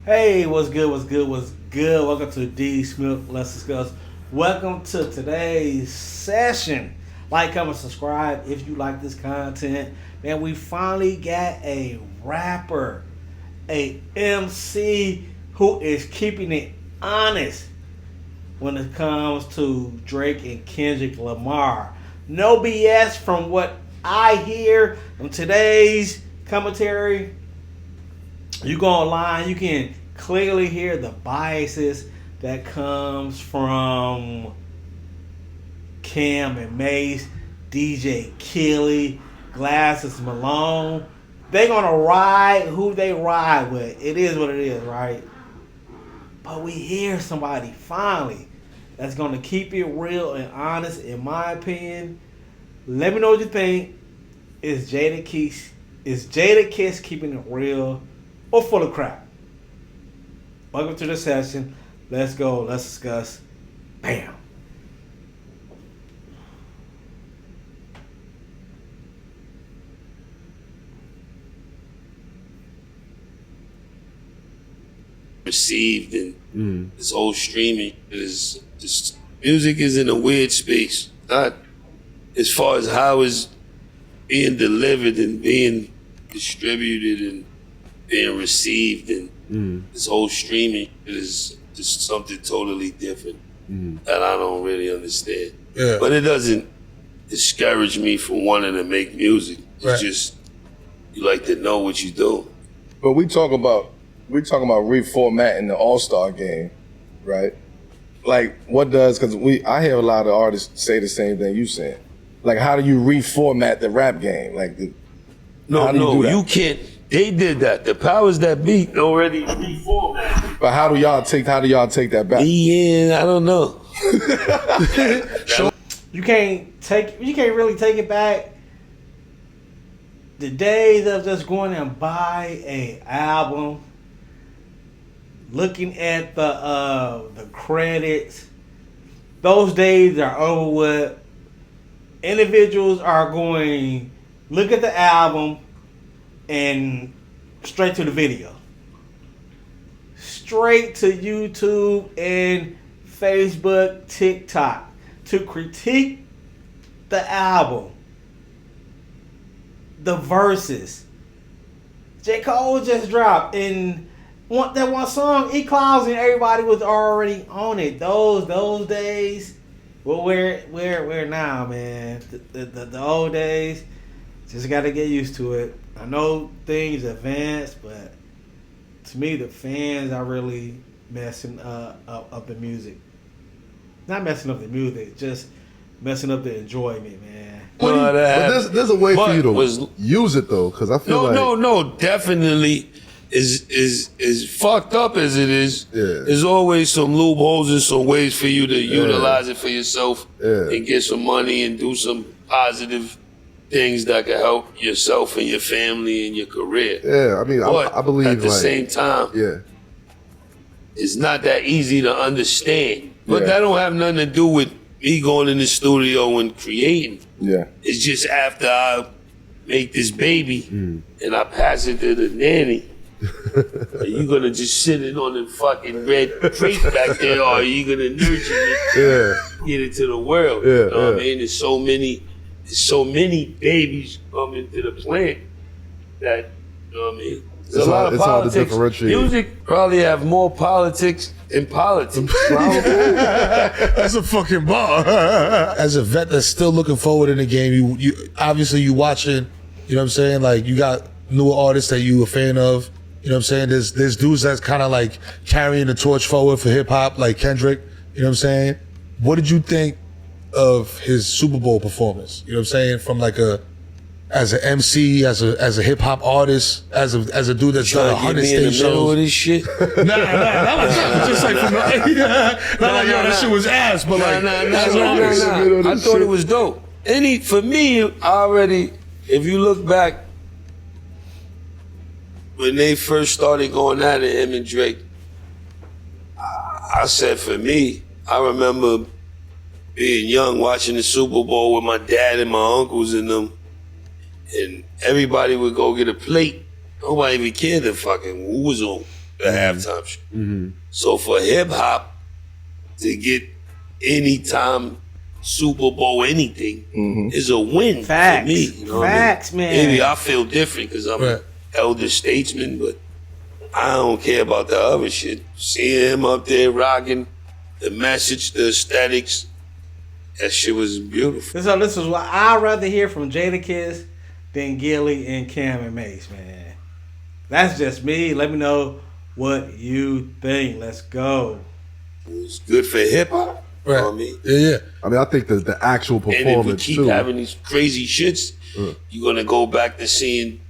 Hey, what's good? What's good? What's good? Welcome to D Smith. Let's discuss. Welcome to today's session. Like, comment, subscribe if you like this content. Man, we finally got a rapper, a MC who is keeping it honest when it comes to Drake and Kendrick Lamar. No BS from what I hear from today's commentary. You go online, you can clearly hear the biases that comes from Cam and Mace, DJ Kelly, Glasses Malone. They gonna ride who they ride with. It is what it is, right? But we hear somebody finally that's gonna keep it real and honest, in my opinion. Let me know what you think. Is Jadakiss keeping it real or full of crap? Welcome to the session. Let's go. Let's discuss. Bam. Received and this whole streaming is this music is in a weird space. Not as far as how it's being delivered and being distributed and being received, and this whole streaming is just something totally different that I don't really understand. Yeah. But it doesn't discourage me from wanting to make music. It's just you like to know what you do. But we talking about reformatting the All-Star game, right? Like, what does, because I hear a lot of artists say the same thing you saying. Like, how do you reformat the rap game? Like, you can't. They did that. The powers that be already reformatted. But how do y'all take that back? Yeah, I don't know. You can't really take it back. The days of just going and buy a album, looking at the credits, those days are over with. Individuals are going look at the album and straight to the video, straight to YouTube and Facebook, TikTok to critique the album, the verses. J. Cole just dropped and that one song, E Clouds, and everybody was already on it. Those days. Well, where now, man? The old days, just got to get used to it. I know things advance, but to me, the fans are really messing up the music. Not messing up the music, just messing up the enjoyment, man. But there's a way for you to use it though, because I feel no, definitely. Is fucked up as it is, there's always some loopholes and some ways for you to utilize it for yourself and get some money and do some positive things that can help yourself and your family and your career. Yeah, I mean, I believe at the same time, it's not that easy to understand. But that don't have nothing to do with me going in the studio and creating. Yeah, it's just after I make this baby and I pass it to the nanny. Are you gonna just sit it on the fucking red crate back there, or are you gonna nurture it, get it to the world? You know what I mean? There's so many babies coming to the plant that, you know what I mean? There's a lot of politics. Music probably have more politics than politics. That's a fucking bar. As a vet that's still looking forward in the game, you obviously you watching, you know what I'm saying? Like, you got newer artists that you a fan of. You know what I'm saying? There's dudes that's kind of like carrying the torch forward for hip hop, like Kendrick. You know what I'm saying? What did you think of his Super Bowl performance? You know what I'm saying? From like as an MC, as a hip hop artist, as a dude that's done 100 stage shows. Of this shit? That was just like from that shit was ass, but I thought it was dope. For me, already, if you look back, when they first started going at it, him and Drake, I said for me, I remember being young watching the Super Bowl with my dad and my uncles and them, and everybody would go get a plate. Nobody even cared who was on. the halftime show. So for hip hop to get anytime Super Bowl anything is a win Facts. for me. You know Facts, what I mean? man. Maybe I feel different because I'm an elder statesman, but I don't care about the other shit. Seeing him up there rocking the message, the aesthetics, that shit was beautiful. So this is what I'd rather hear from Jadakiss than Gilly and Cam and Mace, man. That's just me. Let me know what you think. Let's go. It's good for hip hop. Right. You know what I mean? Yeah. I mean, I think the actual And if we performance keep too. having these crazy shits, you're gonna go back to seeing,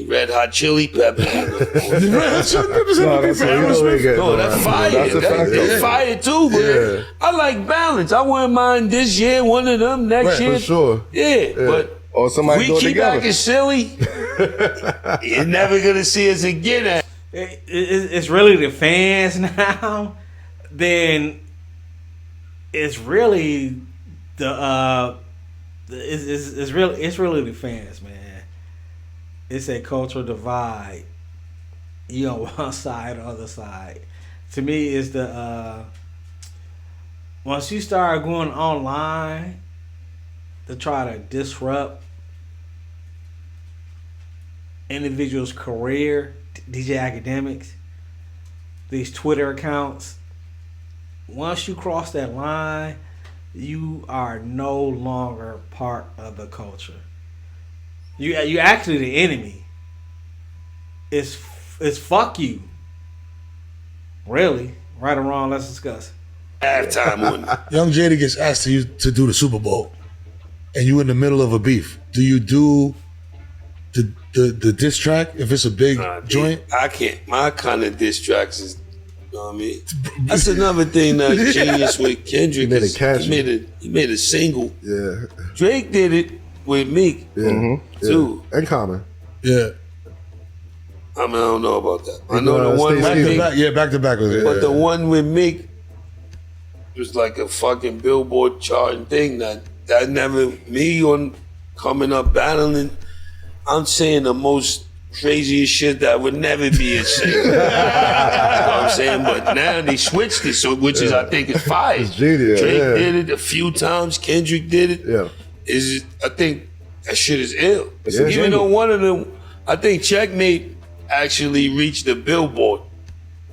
Red Hot Chili Peppers. No, that's what you get. No, that's fire. That's a fact. That's fire too, but Yeah. I like balance. I wouldn't mind this year, one of them, next year. For sure. Yeah, but Or somebody we do it keep together. acting silly, you're never gonna see us again. It's really the fans now. Then it's really it's really the fans, man. It's a cultural divide. You on one side or the other side. To me, it's the once you start going online to try to disrupt individuals' career, DJ Academics, these Twitter accounts. Once you cross that line, you are no longer part of the culture. You actually the enemy. It's fuck you. Really, right or wrong? Let's discuss. Halftime on Young Jada gets asked to do the Super Bowl, and you in the middle of a beef. Do you do the diss track if it's a big joint? I can't. My kind of diss tracks is, you know what I mean? That's another thing that's genius with Kendrick. He made it is catchy. He made a single. Yeah. Drake did it with Meek too. And Common. Yeah. I mean, I don't know about that. I know the one with Back to Meek, back. Yeah, back to back with it. but the one with Meek was like a fucking Billboard charting thing that never me on coming up battling. I'm saying the most craziest shit that would never be a single. You know what I'm saying? But now they switched it, so which is I think is fire. It's genius, Drake yeah. did it a few times. Kendrick did it. Yeah. I think that shit is ill. a Even though jingle. one of them, I think Checkmate actually reached the Billboard,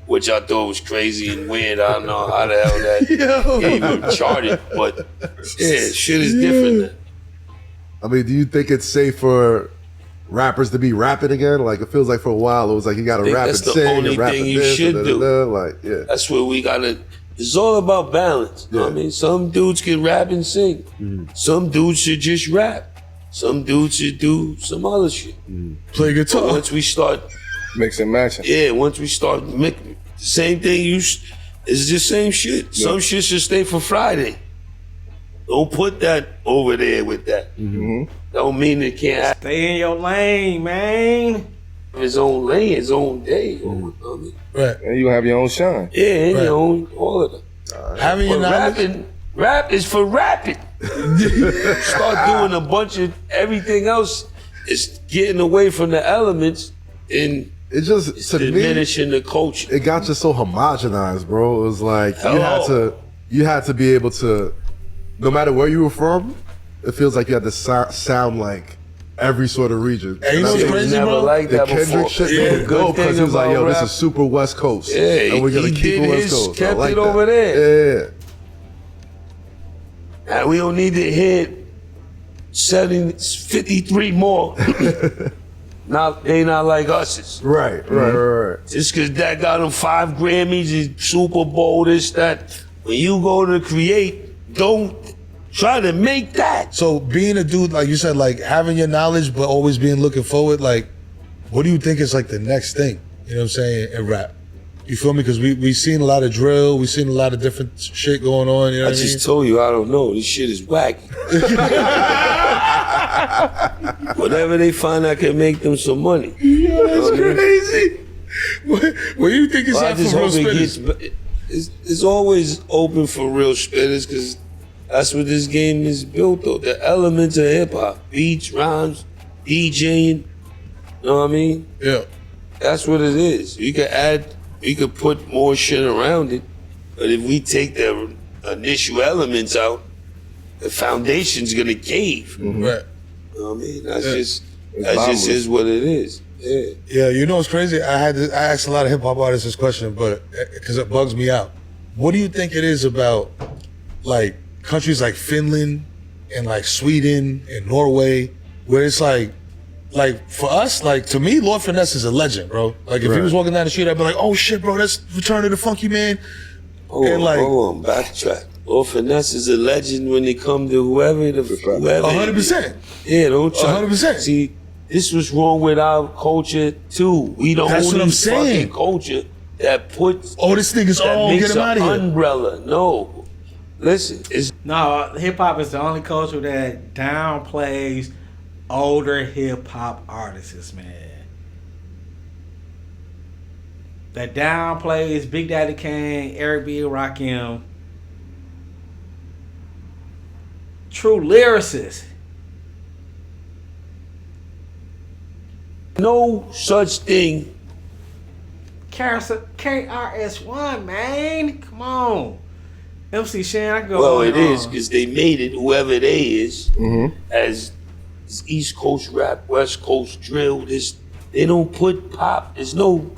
which I thought was crazy and weird. I don't know how the hell that even charted, but yeah, shit is different now. I mean, do you think it's safe for rappers to be rapping again? Like, it feels like for a while it was like you got to think rap and that's the sing only and rap thing and you this should and do. Like, yeah. That's where we gotta. It's all about balance. You know what I mean, some dudes can rap and sing. Some dudes should just rap. Some dudes should do some other shit. Play But guitar. once we start, Mix and matching. once we start making the same thing, it's the same shit. Some shit should stay for Friday. Don't put that over there with that. Don't mean it can't have Stay in your lane, man. his own lane, his own day. You know what I mean? Right. And you have your own shine. Yeah, and Right. your own, all of them. Having your But knowledge. rap is for rapping. Start doing a bunch of everything else. It's getting away from the elements and It just, to me, diminishing the culture. it got just so homogenized, bro. It was like Hello. you had to be able to, no matter where you were from, it feels like you had to sound like every sort of region. And you know It what's was crazy, never bro? like The that Kendrick before. shit Yeah, made it good go because thing he was like, about yo, this rap- is super West Coast. Yeah, and we're gonna he keep did it West his, Coast. I kept like it that. over there. Yeah. And we don't need to hit 53 more. They not like us. Right. Just because that got them 5 Grammys, and Super Bowl, this, that. When you go to create, don't try to make that. So being a dude, like you said, like having your knowledge, but always being looking forward, like, what do you think is like the next thing? You know what I'm saying, in rap? You feel me? Because we seen a lot of drill, we seen a lot of different shit going on. You know I what I mean? just told you, I don't know. This shit is whack. Whatever they find, I can make them some money. Yo, that's crazy. What do you think is Well, I that for just real hope it spinners? gets. It's always open for real spinners because that's what this game is built on. The elements of hip hop, beats, rhymes, DJing. You know what I mean? Yeah. That's what it is. You could put more shit around it, but if we take the initial elements out, the foundation's gonna cave. Mm-hmm. Right. You know what I mean? That just is what it is. Yeah. Yeah, you know what's crazy? I asked a lot of hip hop artists this question, but because it bugs me out. What do you think it is about like countries like Finland and like Sweden and Norway, where it's like for us, like to me, Lord Finesse is a legend, bro. Like if he was walking down the street, I'd be like, oh shit, bro, that's Return of the Funky Man. Hold on, backtrack. Lord Finesse is a legend when it comes to whoever. 100%. Yeah, don't try. 100%. See, this was wrong with our culture too. We the only fucking culture that puts this nigga's get him out of here. Umbrella. No, listen, hip hop is the only culture that downplays older hip hop artists, man. That downplays Big Daddy Kane, Eric B. Rakim, true lyricists. No such thing. KRS-One, man. Come on. MC Shan, I can go Well, on it is because they made it, whoever they is, as East Coast rap, West Coast drill. They don't put pop. There's no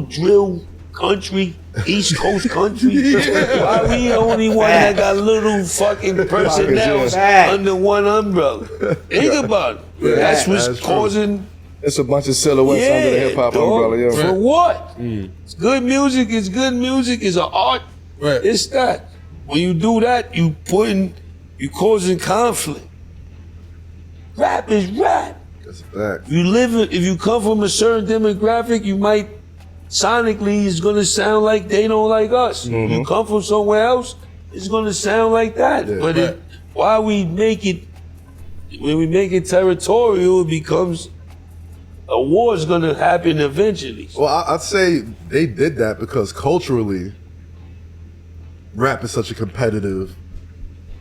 drill country, East Coast country. Why we the only one that got little fucking personnel under one umbrella? Think about it. That's what's causing. It's a bunch of silhouettes under the hip hop umbrella. Yeah. For what? It's good music. It's good music. It's an art. Right. It's that. When you do that, you causing conflict. Rap is rap. That's a fact. If you come from a certain demographic, you might sonically it's gonna sound like they don't like us. You come from somewhere else, it's gonna sound like that. Yeah. But when we make it territorial, it becomes a war is gonna happen eventually. Well, I'd say they did that because culturally, rap is such a competitive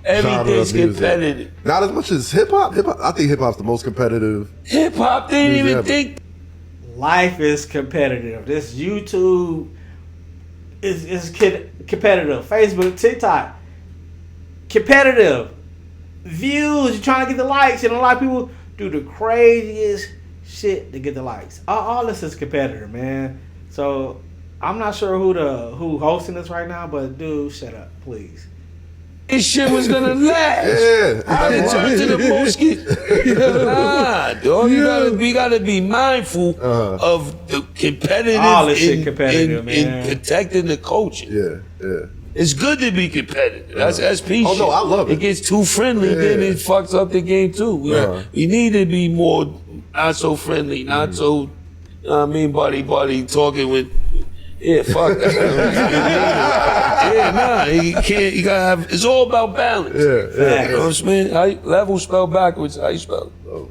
Everything's genre of music. competitive. Not as much as hip hop. I think hip hop's the most competitive. Hip hop didn't even think. Life is competitive. This YouTube is competitive. Facebook, TikTok, competitive. Views, you're trying to get the likes, and a lot of people do the craziest shit to get the likes. All this is competitive, man. So I'm not sure who hosting this right now, but dude, shut up, please. This shit was gonna last. Yeah. I didn't turn to the bullshit. Nah, dog. We gotta be mindful of the competitive. All this shit competitive, man. In protecting the culture. Yeah. It's good to be competitive. That's peace. Oh no, I love it. It gets too friendly, then it fucks up the game too. We need to be more not so friendly, not so. I mean, buddy, talking with. Yeah, fuck that. You can't. You gotta have. It's all about balance. Yeah. You know what I'm saying? Level spelled backwards. How you spell it? Oh.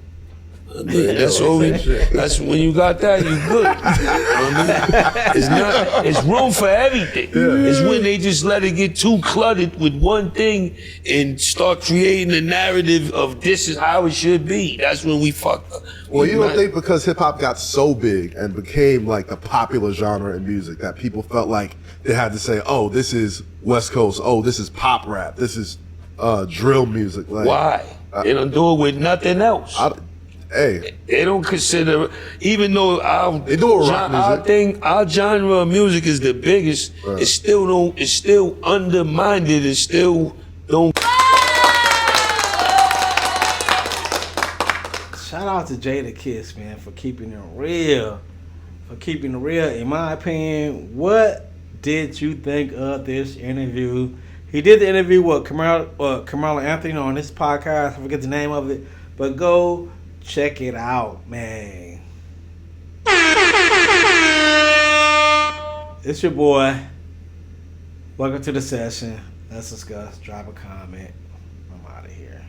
I mean, that's when you got that, you good. You know what I mean? It's room for everything. It's when they just let it get too cluttered with one thing and start creating a narrative of this is how it should be. That's when we fucked up. Well, you don't think because hip hop got so big and became like the popular genre in music that people felt like they had to say, "Oh, this is West Coast. Oh, this is pop rap. This is drill music." Like, why? They don't do it with nothing else. Hey, they don't consider, even though they do it rock music. Our genre of music is the biggest. Right. It's still undermined. It still don't. Shout out to Jadakiss, man, for keeping it real. In my opinion, what did you think of this interview? He did the interview with Carmelo Anthony on this podcast. I forget the name of it, but go check it out, man. It's your boy. Welcome to the session. Let's discuss. Drop a comment. I'm out of here.